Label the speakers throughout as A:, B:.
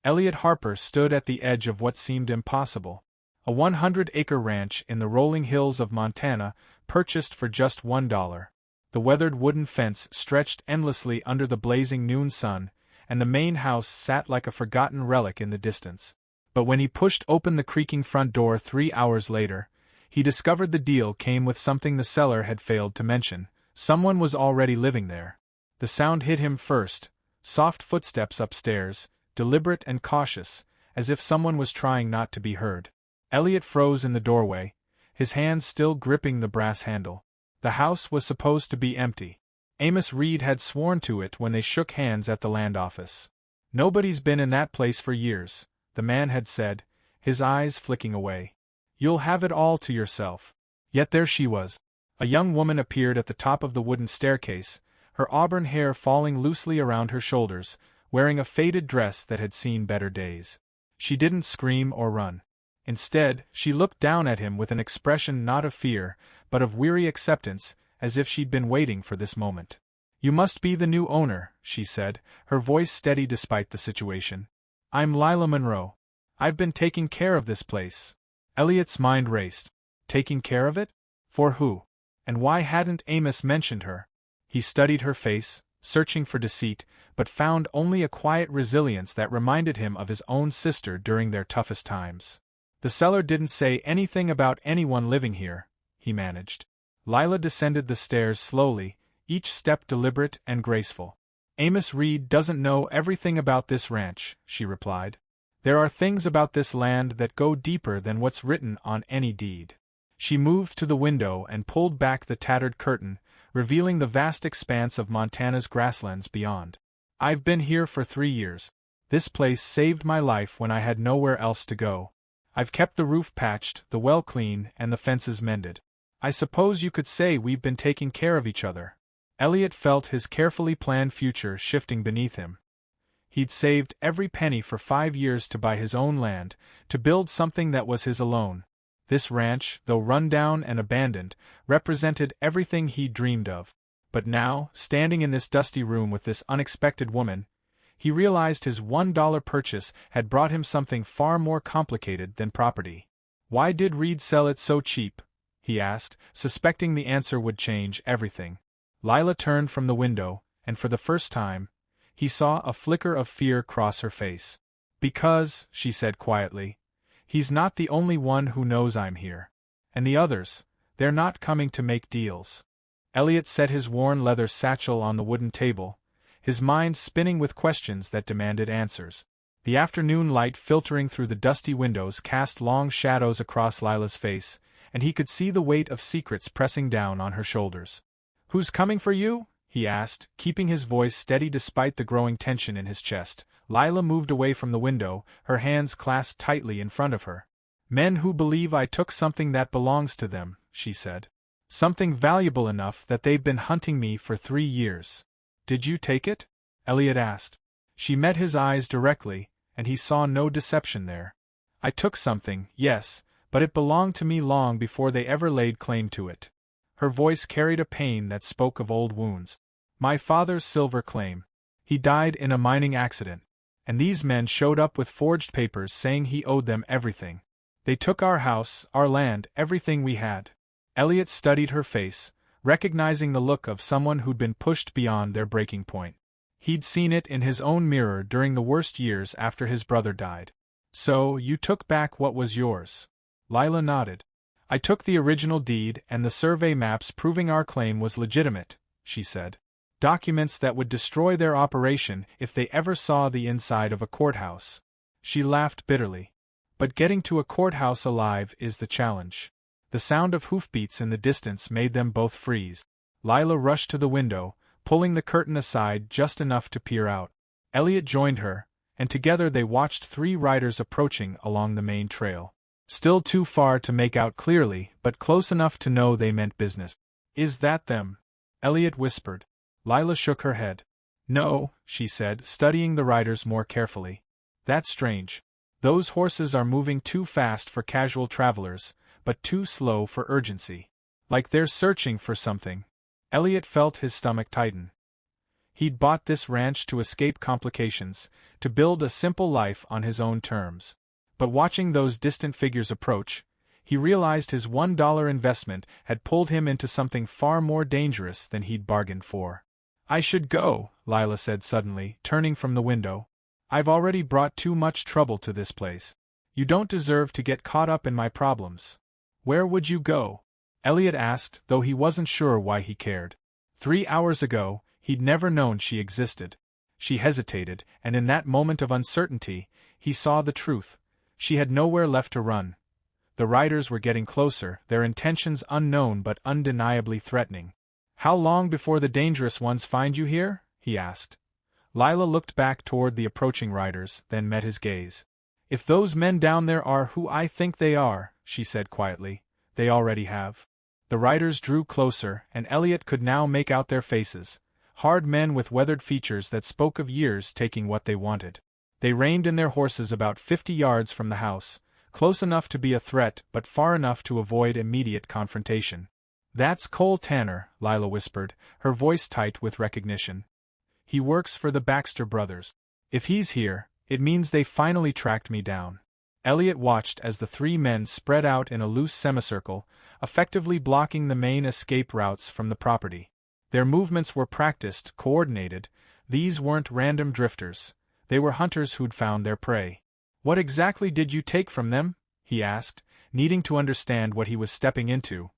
A: Elliot Harper stood at the edge of what seemed impossible. A 100-acre ranch in the rolling hills of Montana, purchased for just $1. The weathered wooden fence stretched endlessly under the blazing noon sun, and the main house sat like a forgotten relic in the distance. But when he pushed open the creaking front door 3 hours later, he discovered the deal came with something the seller had failed to mention. Someone was already living there. The sound hit him first, soft footsteps upstairs, deliberate and cautious, as if someone was trying not to be heard. Elliot froze in the doorway, his hands still gripping the brass handle. The house was supposed to be empty. Amos Reed had sworn to it when they shook hands at the land office. "Nobody's been in that place for years," the man had said, his eyes flicking away. "You'll have it all to yourself." Yet there she was. A young woman appeared at the top of the wooden staircase, her auburn hair falling loosely around her shoulders, wearing a faded dress that had seen better days. She didn't scream or run. Instead, she looked down at him with an expression not of fear, but of weary acceptance, as if she'd been waiting for this moment. "You must be the new owner," she said, her voice steady despite the situation. "I'm Lila Monroe. I've been taking care of this place." Elliot's mind raced. Taking care of it? For who? And why hadn't Amos mentioned her? He studied her face, searching for deceit, but found only a quiet resilience that reminded him of his own sister during their toughest times. "The seller didn't say anything about anyone living here," he managed. Lila descended the stairs slowly, each step deliberate and graceful. "Amos Reed doesn't know everything about this ranch," she replied. "There are things about this land that go deeper than what's written on any deed." She moved to the window and pulled back the tattered curtain, revealing the vast expanse of Montana's grasslands beyond. "I've been here for 3 years. This place saved my life when I had nowhere else to go. I've kept the roof patched, the well clean, and the fences mended. I suppose you could say we've been taking care of each other." Elliot felt his carefully planned future shifting beneath him. He'd saved every penny for 5 years to buy his own land, to build something that was his alone. This ranch, though run down and abandoned, represented everything he'd dreamed of. But now, standing in this dusty room with this unexpected woman, he realized his $1 purchase had brought him something far more complicated than property. "Why did Reed sell it so cheap?" he asked, suspecting the answer would change everything. Lila turned from the window, and for the first time, he saw a flicker of fear cross her face. "Because," she said quietly, "he's not the only one who knows I'm here. And the others, they're not coming to make deals." Elliot set his worn leather satchel on the wooden table, his mind spinning with questions that demanded answers. The afternoon light filtering through the dusty windows cast long shadows across Lila's face, and he could see the weight of secrets pressing down on her shoulders. "Who's coming for you?" he asked, keeping his voice steady despite the growing tension in his chest. Lila moved away from the window, her hands clasped tightly in front of her. "Men who believe I took something that belongs to them," she said. "Something valuable enough that they've been hunting me for 3 years. "Did you take it?" Elliot asked. She met his eyes directly, and he saw no deception there. "I took something, yes, but it belonged to me long before they ever laid claim to it." Her voice carried a pain that spoke of old wounds. "My father's silver claim. He died in a mining accident. And these men showed up with forged papers saying he owed them everything. They took our house, our land, everything we had." Elliot studied her face, recognizing the look of someone who'd been pushed beyond their breaking point. He'd seen it in his own mirror during the worst years after his brother died. "So, you took back what was yours?" Lila nodded. "I took the original deed and the survey maps proving our claim was legitimate," she said. "Documents that would destroy their operation if they ever saw the inside of a courthouse." She laughed bitterly. "But getting to a courthouse alive is the challenge." The sound of hoofbeats in the distance made them both freeze. Lila rushed to the window, pulling the curtain aside just enough to peer out. Elliot joined her, and together they watched 3 riders approaching along the main trail. Still too far to make out clearly, but close enough to know they meant business. "Is that them?" Elliot whispered. Lila shook her head. "No," she said, studying the riders more carefully. "That's strange. Those horses are moving too fast for casual travelers, but too slow for urgency. Like they're searching for something." Elliot felt his stomach tighten. He'd bought this ranch to escape complications, to build a simple life on his own terms. But watching those distant figures approach, he realized his $1 investment had pulled him into something far more dangerous than he'd bargained for. "I should go," Lila said suddenly, turning from the window. "I've already brought too much trouble to this place. You don't deserve to get caught up in my problems." "Where would you go?" Elliot asked, though he wasn't sure why he cared. 3 hours ago, he'd never known she existed. She hesitated, and in that moment of uncertainty, he saw the truth. She had nowhere left to run. The riders were getting closer, their intentions unknown but undeniably threatening. "How long before the dangerous ones find you here?" he asked. Lila looked back toward the approaching riders, then met his gaze. "If those men down there are who I think they are," she said quietly, "they already have." The riders drew closer, and Elliot could now make out their faces, hard men with weathered features that spoke of years taking what they wanted. They reined in their horses about 50 yards from the house, close enough to be a threat but far enough to avoid immediate confrontation. "That's Cole Tanner," Lila whispered, her voice tight with recognition. "He works for the Baxter brothers. If he's here, it means they finally tracked me down." Elliot watched as the 3 men spread out in a loose semicircle, effectively blocking the main escape routes from the property. Their movements were practiced, coordinated. These weren't random drifters. They were hunters who'd found their prey. "What exactly did you take from them?" he asked, needing to understand what he was stepping into.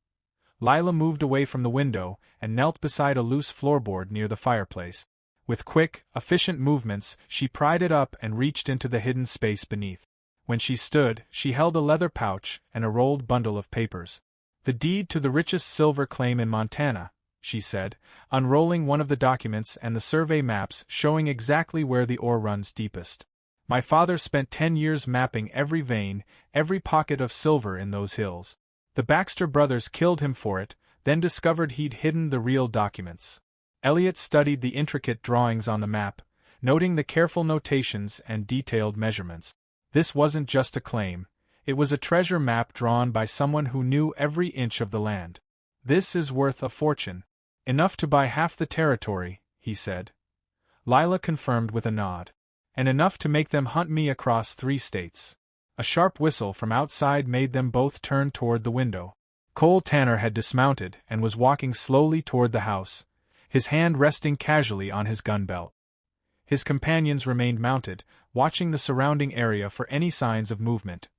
A: Lila moved away from the window and knelt beside a loose floorboard near the fireplace. With quick, efficient movements, she pried it up and reached into the hidden space beneath. When she stood, she held a leather pouch and a rolled bundle of papers. "The deed to the richest silver claim in Montana," she said, unrolling one of the documents and the survey maps showing exactly where the ore runs deepest. "My father spent 10 years mapping every vein, every pocket of silver in those hills. The Baxter brothers killed him for it, then discovered he'd hidden the real documents." Elliot studied the intricate drawings on the map, noting the careful notations and detailed measurements. This wasn't just a claim. It was a treasure map drawn by someone who knew every inch of the land. "This is worth a fortune. Enough to buy half the territory," he said. Lila confirmed with a nod. "And enough to make them hunt me across 3 states. A sharp whistle from outside made them both turn toward the window. Cole Tanner had dismounted and was walking slowly toward the house, his hand resting casually on his gun belt. His companions remained mounted, watching the surrounding area for any signs of movement.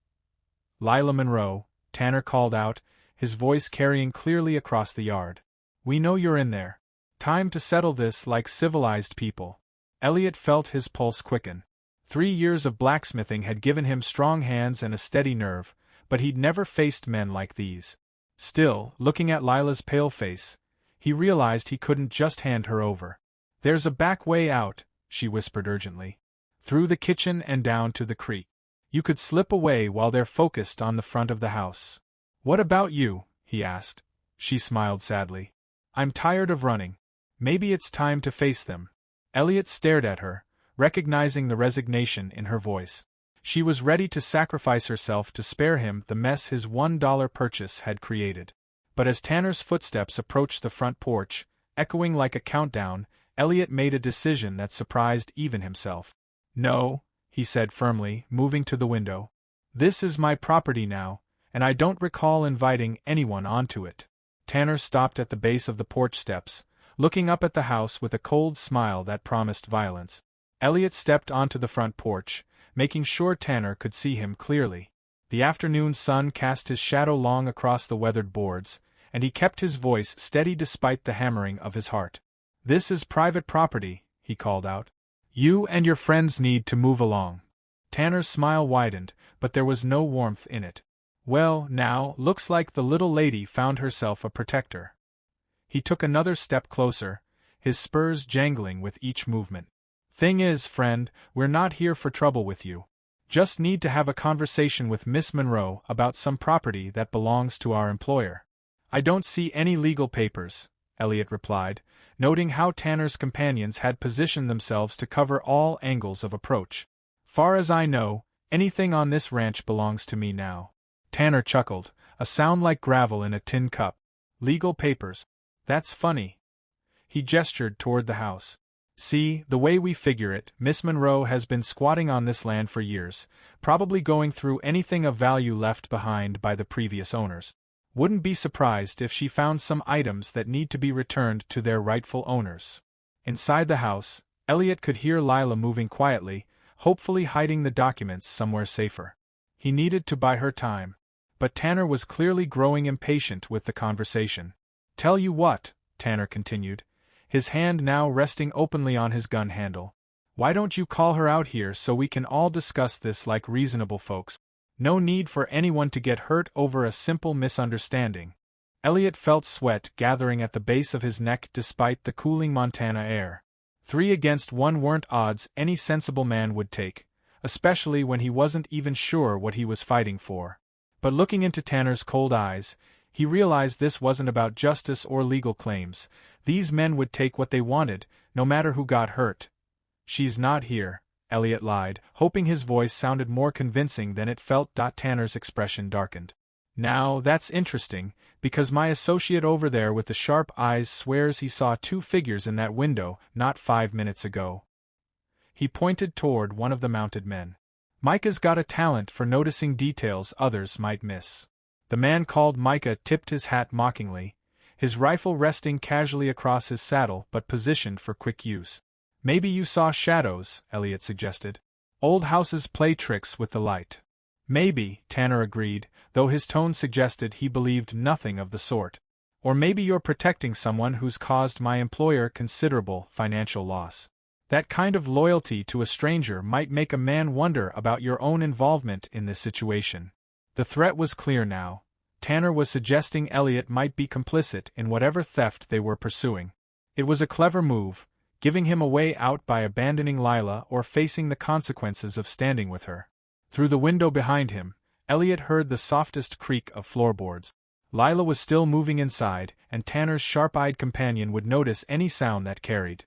A: "Lila Monroe," Tanner called out, his voice carrying clearly across the yard. "We know you're in there. Time to settle this like civilized people." Elliot felt his pulse quicken. 3 years of blacksmithing had given him strong hands and a steady nerve, but he'd never faced men like these. Still, looking at Lila's pale face, he realized he couldn't just hand her over. "There's a back way out," she whispered urgently. "Through the kitchen and down to the creek. You could slip away while they're focused on the front of the house." "What about you?" he asked. She smiled sadly. "I'm tired of running. Maybe it's time to face them." Elliot stared at her, recognizing the resignation in her voice. She was ready to sacrifice herself to spare him the mess his $1 purchase had created. But as Tanner's footsteps approached the front porch, echoing like a countdown, Elliot made a decision that surprised even himself. "No," he said firmly, moving to the window. "This is my property now, and I don't recall inviting anyone onto it." Tanner stopped at the base of the porch steps, looking up at the house with a cold smile that promised violence. Elliot stepped onto the front porch, making sure Tanner could see him clearly. The afternoon sun cast his shadow long across the weathered boards, and he kept his voice steady despite the hammering of his heart. "This is private property," he called out. "You and your friends need to move along." Tanner's smile widened, but there was no warmth in it. "Well, now, looks like the little lady found herself a protector." He took another step closer, his spurs jangling with each movement. "Thing is, friend, we're not here for trouble with you. Just need to have a conversation with Miss Monroe about some property that belongs to our employer." "I don't see any legal papers," Elliot replied, noting how Tanner's companions had positioned themselves to cover all angles of approach. "Far as I know, anything on this ranch belongs to me now." Tanner chuckled, a sound like gravel in a tin cup. "Legal papers? That's funny." He gestured toward the house. See, the way we figure it, Miss Monroe has been squatting on this land for years, probably going through anything of value left behind by the previous owners. Wouldn't be surprised if she found some items that need to be returned to their rightful owners. Inside the house, Elliot could hear Lila moving quietly, hopefully hiding the documents somewhere safer. He needed to buy her time. But Tanner was clearly growing impatient with the conversation. Tell you what, Tanner continued, his hand now resting openly on his gun handle. Why don't you call her out here so we can all discuss this like reasonable folks? No need for anyone to get hurt over a simple misunderstanding. Elliot felt sweat gathering at the base of his neck despite the cooling Montana air. 3 against 1 weren't odds any sensible man would take, especially when he wasn't even sure what he was fighting for. But looking into Tanner's cold eyes, he realized this wasn't about justice or legal claims. These men would take what they wanted, no matter who got hurt. She's not here, Elliot lied, hoping his voice sounded more convincing than it felt. Tanner's expression darkened. Now, that's interesting, because my associate over there with the sharp eyes swears he saw 2 figures in that window not 5 minutes ago. He pointed toward one of the mounted men. Micah's got a talent for noticing details others might miss. The man called Micah tipped his hat mockingly, his rifle resting casually across his saddle but positioned for quick use. Maybe you saw shadows, Elliot suggested. Old houses play tricks with the light. Maybe, Tanner agreed, though his tone suggested he believed nothing of the sort. Or maybe you're protecting someone who's caused my employer considerable financial loss. That kind of loyalty to a stranger might make a man wonder about your own involvement in this situation. The threat was clear now. Tanner was suggesting Elliot might be complicit in whatever theft they were pursuing. It was a clever move, giving him a way out by abandoning Lila or facing the consequences of standing with her. Through the window behind him, Elliot heard the softest creak of floorboards. Lila was still moving inside, and Tanner's sharp-eyed companion would notice any sound that carried.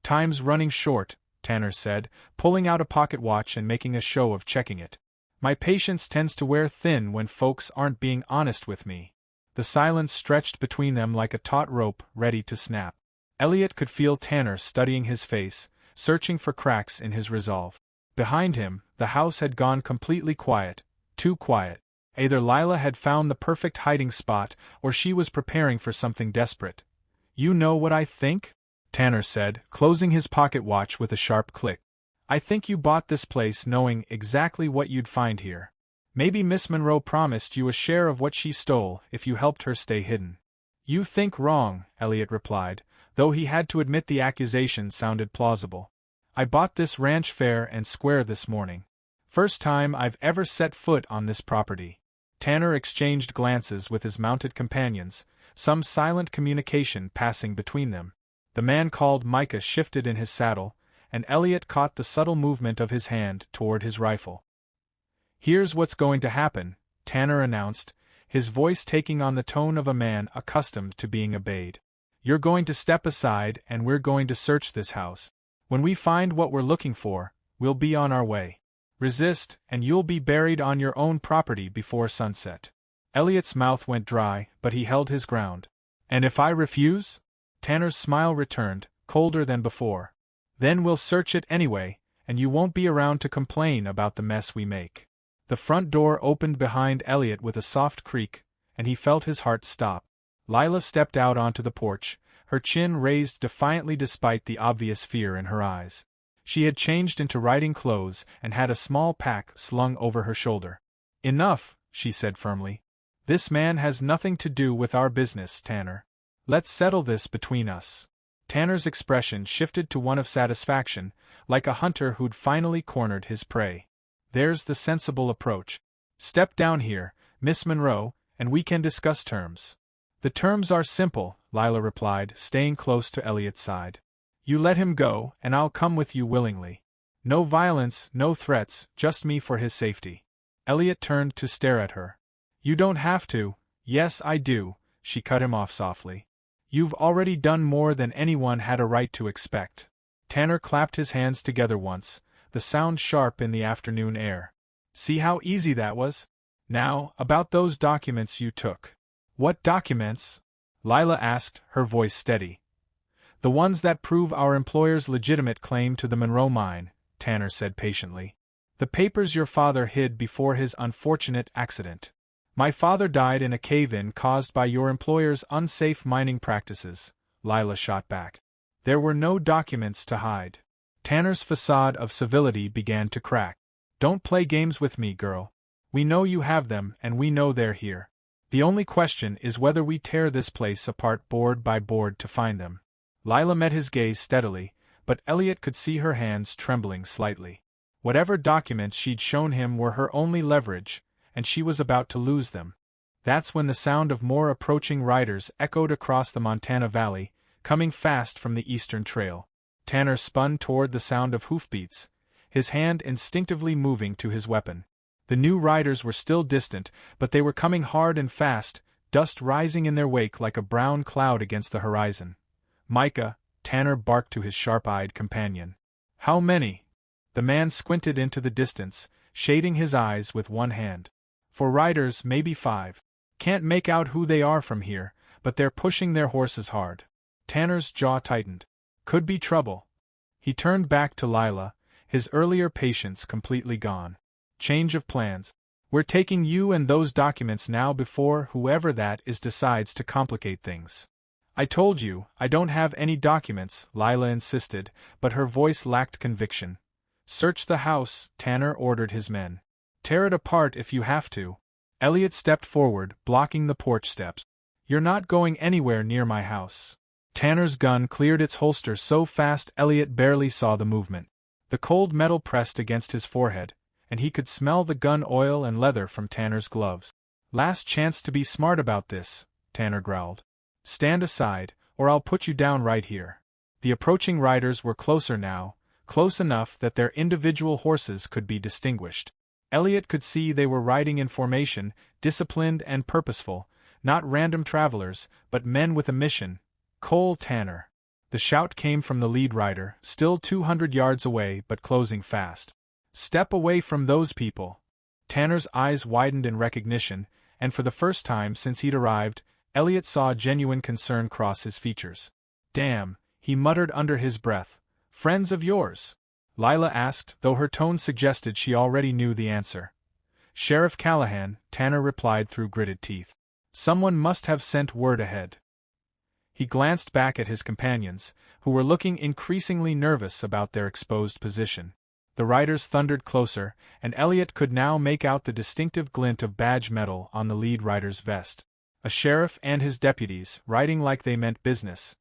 A: Time's running short, Tanner said, pulling out a pocket watch and making a show of checking it. My patience tends to wear thin when folks aren't being honest with me. The silence stretched between them like a taut rope ready to snap. Elliot could feel Tanner studying his face, searching for cracks in his resolve. Behind him, the house had gone completely quiet, too quiet. Either Lila had found the perfect hiding spot, or she was preparing for something desperate. You know what I think? Tanner said, closing his pocket watch with a sharp click. I think you bought this place knowing exactly what you'd find here. Maybe Miss Monroe promised you a share of what she stole if you helped her stay hidden. You think wrong, Elliot replied, though he had to admit the accusation sounded plausible. I bought this ranch fair and square this morning. First time I've ever set foot on this property. Tanner exchanged glances with his mounted companions, some silent communication passing between them. The man called Micah shifted in his saddle, and Elliot caught the subtle movement of his hand toward his rifle. Here's what's going to happen, Tanner announced, his voice taking on the tone of a man accustomed to being obeyed. You're going to step aside and we're going to search this house. When we find what we're looking for, we'll be on our way. Resist, and you'll be buried on your own property before sunset. Elliot's mouth went dry, but he held his ground. And if I refuse? Tanner's smile returned, colder than before. Then we'll search it anyway, and you won't be around to complain about the mess we make. The front door opened behind Elliot with a soft creak, and he felt his heart stop. Lila stepped out onto the porch, her chin raised defiantly despite the obvious fear in her eyes. She had changed into riding clothes and had a small pack slung over her shoulder. Enough, she said firmly. This man has nothing to do with our business, Tanner. Let's settle this between us. Tanner's expression shifted to one of satisfaction, like a hunter who'd finally cornered his prey. There's the sensible approach. Step down here, Miss Monroe, and we can discuss terms. The terms are simple, Lila replied, staying close to Elliot's side. You let him go, and I'll come with you willingly. No violence, no threats, just me for his safety. Elliot turned to stare at her. You don't have to. Yes, I do, she cut him off softly. You've already done more than anyone had a right to expect. Tanner clapped his hands together once, the sound sharp in the afternoon air. See how easy that was? Now, about those documents you took. What documents? Lila asked, her voice steady. The ones that prove our employer's legitimate claim to the Monroe mine, Tanner said patiently. The papers your father hid before his unfortunate accident. My father died in a cave-in caused by your employer's unsafe mining practices, Lila shot back. There were no documents to hide. Tanner's facade of civility began to crack. Don't play games with me, girl. We know you have them and we know they're here. The only question is whether we tear this place apart board by board to find them. Lila met his gaze steadily, but Elliot could see her hands trembling slightly. Whatever documents she'd shown him were her only leverage, and she was about to lose them. That's when the sound of more approaching riders echoed across the Montana Valley, coming fast from the eastern trail. Tanner spun toward the sound of hoofbeats, his hand instinctively moving to his weapon. The new riders were still distant, but they were coming hard and fast, dust rising in their wake like a brown cloud against the horizon. Micah, Tanner barked to his sharp-eyed companion. How many? The man squinted into the distance, shading his eyes with one hand. 4 riders, maybe 5. Can't make out who they are from here, but they're pushing their horses hard. Tanner's jaw tightened. Could be trouble. He turned back to Lila, his earlier patience completely gone. Change of plans. We're taking you and those documents now before whoever that is decides to complicate things. I told you, I don't have any documents, Lila insisted, but her voice lacked conviction. Search the house, Tanner ordered his men. Tear it apart if you have to. Elliot stepped forward, blocking the porch steps. You're not going anywhere near my house. Tanner's gun cleared its holster so fast Elliot barely saw the movement. The cold metal pressed against his forehead, and he could smell the gun oil and leather from Tanner's gloves. Last chance to be smart about this, Tanner growled. Stand aside, or I'll put you down right here. The approaching riders were closer now, close enough that their individual horses could be distinguished. Elliot could see they were riding in formation, disciplined and purposeful, not random travelers, but men with a mission. Cole Tanner. The shout came from the lead rider, still 200 yards away but closing fast. Step away from those people. Tanner's eyes widened in recognition, and for the first time since he'd arrived, Elliot saw genuine concern cross his features. Damn, he muttered under his breath. Friends of yours? Lila asked, though her tone suggested she already knew the answer. Sheriff Callahan, Tanner replied through gritted teeth. Someone must have sent word ahead. He glanced back at his companions, who were looking increasingly nervous about their exposed position. The riders thundered closer, and Elliot could now make out the distinctive glint of badge metal on the lead rider's vest. A sheriff and his deputies, riding like they meant business.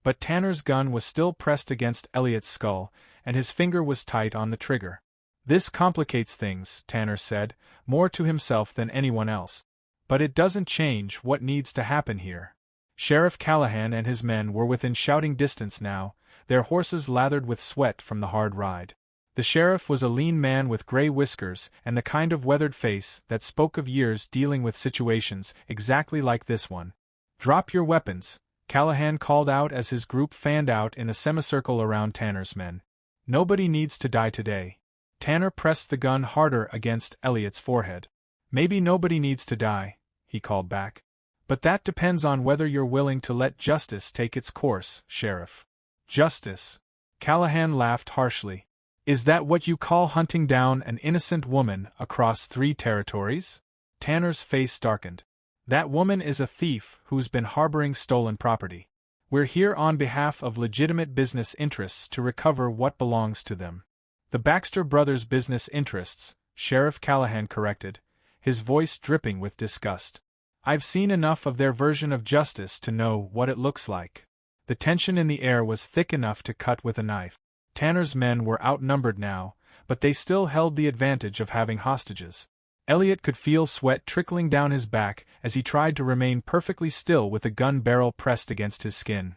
A: But Tanner's gun was still pressed against Elliot's skull, and his finger was tight on the trigger. This complicates things, Tanner said, more to himself than anyone else. But it doesn't change what needs to happen here. Sheriff Callahan and his men were within shouting distance now, their horses lathered with sweat from the hard ride. The sheriff was a lean man with gray whiskers and the kind of weathered face that spoke of years dealing with situations exactly like this one. Drop your weapons, Callahan called out as his group fanned out in a semicircle around Tanner's men. Nobody needs to die today. Tanner pressed the gun harder against Elliot's forehead. Maybe nobody needs to die, he called back. But that depends on whether you're willing to let justice take its course, Sheriff. Justice? Callahan laughed harshly. Is that what you call hunting down an innocent woman across 3 territories? Tanner's face darkened. That woman is a thief who's been harboring stolen property. We're here on behalf of legitimate business interests to recover what belongs to them. The Baxter brothers' business interests, Sheriff Callahan corrected, his voice dripping with disgust. I've seen enough of their version of justice to know what it looks like. The tension in the air was thick enough to cut with a knife. Tanner's men were outnumbered now, but they still held the advantage of having hostages. Elliot could feel sweat trickling down his back as he tried to remain perfectly still with the gun barrel pressed against his skin.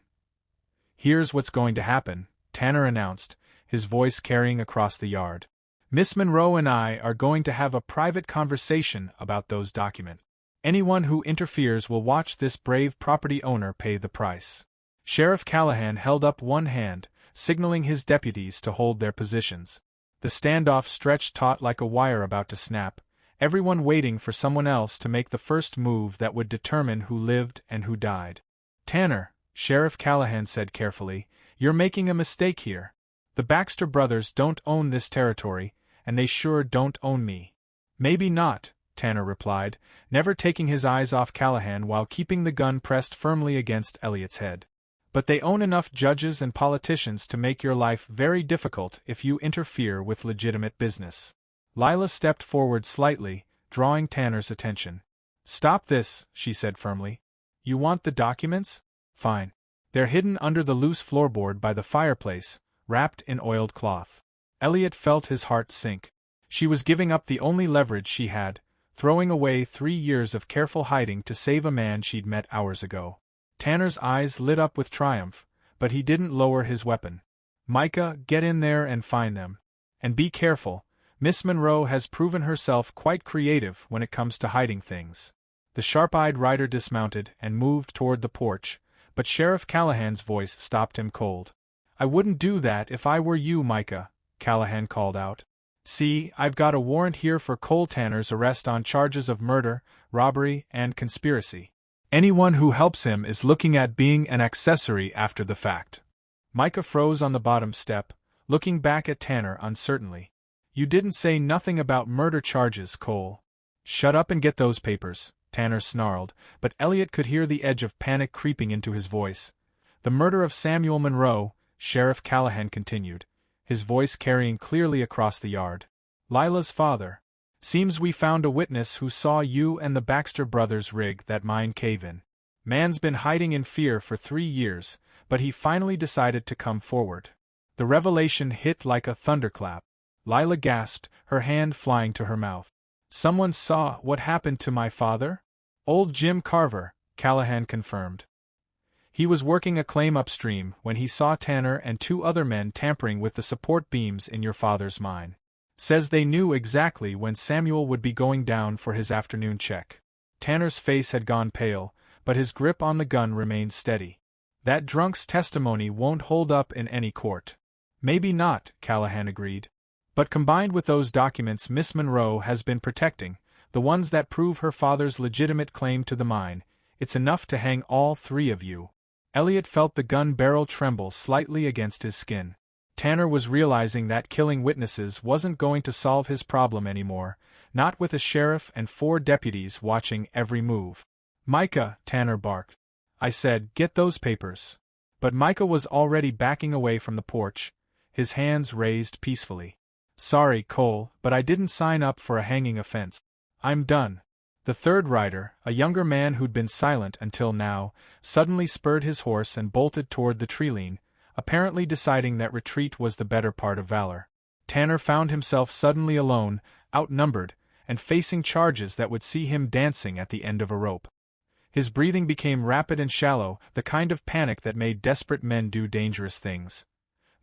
A: Here's what's going to happen, Tanner announced, his voice carrying across the yard. Miss Monroe and I are going to have a private conversation about those documents. Anyone who interferes will watch this brave property owner pay the price. Sheriff Callahan held up one hand, signaling his deputies to hold their positions. The standoff stretched taut like a wire about to snap, everyone waiting for someone else to make the first move that would determine who lived and who died. Tanner, Sheriff Callahan said carefully, "You're making a mistake here. The Baxter brothers don't own this territory, and they sure don't own me." "Maybe not," Tanner replied, never taking his eyes off Callahan while keeping the gun pressed firmly against Elliot's head. "But they own enough judges and politicians to make your life very difficult if you interfere with legitimate business." Lila stepped forward slightly, drawing Tanner's attention. "Stop this," she said firmly. "You want the documents? Fine. They're hidden under the loose floorboard by the fireplace, wrapped in oiled cloth." Elliot felt his heart sink. She was giving up the only leverage she had, throwing away 3 years of careful hiding to save a man she'd met hours ago. Tanner's eyes lit up with triumph, but he didn't lower his weapon. "Micah, get in there and find them. And be careful, Miss Monroe has proven herself quite creative when it comes to hiding things." The sharp-eyed rider dismounted and moved toward the porch, but Sheriff Callahan's voice stopped him cold. "I wouldn't do that if I were you, Micah," Callahan called out. "See, I've got a warrant here for Cole Tanner's arrest on charges of murder, robbery, and conspiracy. Anyone who helps him is looking at being an accessory after the fact." Micah froze on the bottom step, looking back at Tanner uncertainly. "You didn't say nothing about murder charges, Cole." "Shut up and get those papers," Tanner snarled, but Elliot could hear the edge of panic creeping into his voice. "The murder of Samuel Monroe," Sheriff Callahan continued, his voice carrying clearly across the yard. "Lila's father. Seems we found a witness who saw you and the Baxter brothers rig that mine cave-in. Man's been hiding in fear for 3 years, but he finally decided to come forward." The revelation hit like a thunderclap. Lila gasped, her hand flying to her mouth. "Someone saw what happened to my father?" "Old Jim Carver," Callahan confirmed. "He was working a claim upstream when he saw Tanner and 2 other men tampering with the support beams in your father's mine. Says they knew exactly when Samuel would be going down for his afternoon check." Tanner's face had gone pale, but his grip on the gun remained steady. "That drunk's testimony won't hold up in any court." "Maybe not," Callahan agreed. "But combined with those documents Miss Monroe has been protecting, the ones that prove her father's legitimate claim to the mine, it's enough to hang all 3 of you." Elliot felt the gun barrel tremble slightly against his skin. Tanner was realizing that killing witnesses wasn't going to solve his problem anymore, not with a sheriff and 4 deputies watching every move. "Micah," Tanner barked. "I said, get those papers." But Micah was already backing away from the porch, his hands raised peacefully. "Sorry, Cole, but I didn't sign up for a hanging offense. I'm done." The third rider, a younger man who'd been silent until now, suddenly spurred his horse and bolted toward the treeline, apparently deciding that retreat was the better part of valor. Tanner found himself suddenly alone, outnumbered, and facing charges that would see him dancing at the end of a rope. His breathing became rapid and shallow, the kind of panic that made desperate men do dangerous things.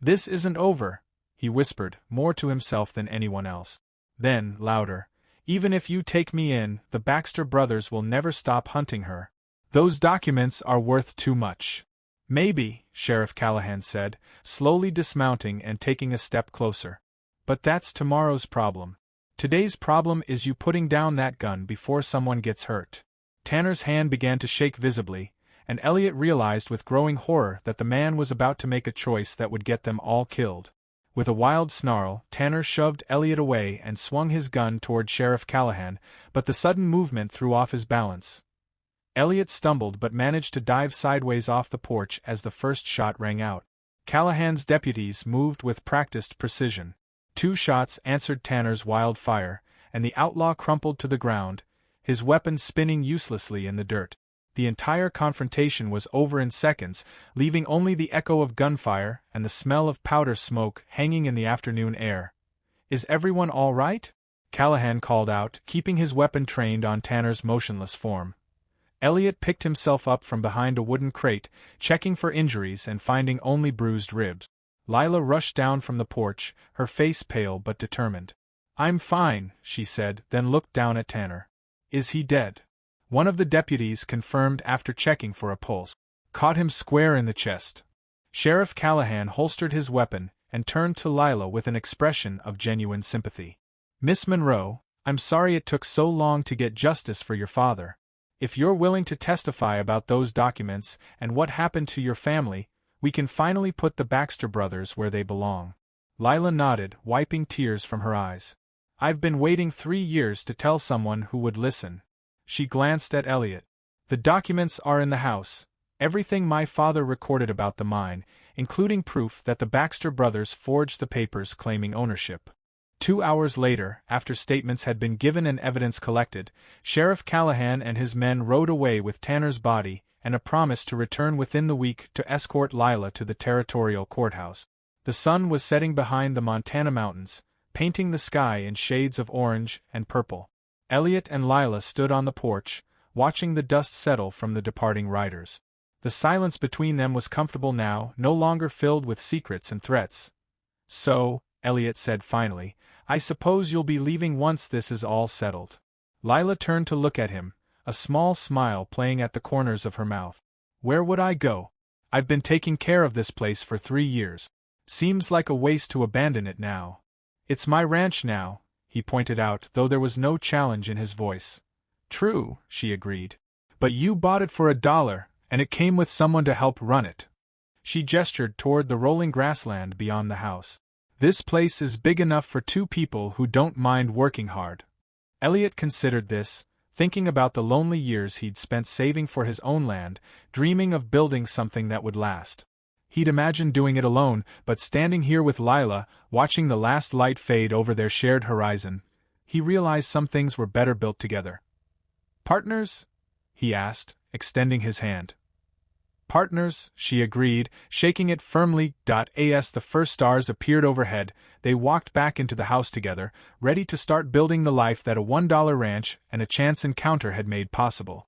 A: "This isn't over," he whispered, more to himself than anyone else. Then, louder, "Even if you take me in, the Baxter brothers will never stop hunting her. Those documents are worth too much." "Maybe," Sheriff Callahan said, slowly dismounting and taking a step closer. "But that's tomorrow's problem. Today's problem is you putting down that gun before someone gets hurt." Tanner's hand began to shake visibly, and Elliot realized with growing horror that the man was about to make a choice that would get them all killed. With a wild snarl, Tanner shoved Elliot away and swung his gun toward Sheriff Callahan, but the sudden movement threw off his balance. Elliot stumbled but managed to dive sideways off the porch as the first shot rang out. Callahan's deputies moved with practiced precision. 2 shots answered Tanner's wild fire, and the outlaw crumpled to the ground, his weapon spinning uselessly in the dirt. The entire confrontation was over in seconds, leaving only the echo of gunfire and the smell of powder smoke hanging in the afternoon air. "Is everyone all right?" Callahan called out, keeping his weapon trained on Tanner's motionless form. Elliot picked himself up from behind a wooden crate, checking for injuries and finding only bruised ribs. Lila rushed down from the porch, her face pale but determined. "I'm fine," she said, then looked down at Tanner. "Is he dead?" One of the deputies confirmed after checking for a pulse. "Caught him square in the chest." Sheriff Callahan holstered his weapon and turned to Lila with an expression of genuine sympathy. "Miss Monroe, I'm sorry it took so long to get justice for your father. If you're willing to testify about those documents and what happened to your family, we can finally put the Baxter brothers where they belong." Lila nodded, wiping tears from her eyes. "I've been waiting 3 years to tell someone who would listen." She glanced at Elliot. "The documents are in the house, everything my father recorded about the mine, including proof that the Baxter brothers forged the papers claiming ownership." 2 hours later, after statements had been given and evidence collected, Sheriff Callahan and his men rode away with Tanner's body and a promise to return within the week to escort Lila to the territorial courthouse. The sun was setting behind the Montana mountains, painting the sky in shades of orange and purple. Elliot and Lila stood on the porch, watching the dust settle from the departing riders. The silence between them was comfortable now, no longer filled with secrets and threats. "So," Elliot said finally, "I suppose you'll be leaving once this is all settled." Lila turned to look at him, a small smile playing at the corners of her mouth. "Where would I go? I've been taking care of this place for 3 years. Seems like a waste to abandon it now." "It's my ranch now," he pointed out, though there was no challenge in his voice. "True," she agreed. "But you bought it for $1, and it came with someone to help run it." She gestured toward the rolling grassland beyond the house. "This place is big enough for 2 people who don't mind working hard." Elliot considered this, thinking about the lonely years he'd spent saving for his own land, dreaming of building something that would last. He'd imagined doing it alone, but standing here with Lila, watching the last light fade over their shared horizon, he realized some things were better built together. "Partners?" he asked, extending his hand. "Partners," she agreed, shaking it firmly. As the first stars appeared overhead, they walked back into the house together, ready to start building the life that a $1 ranch and a chance encounter had made possible.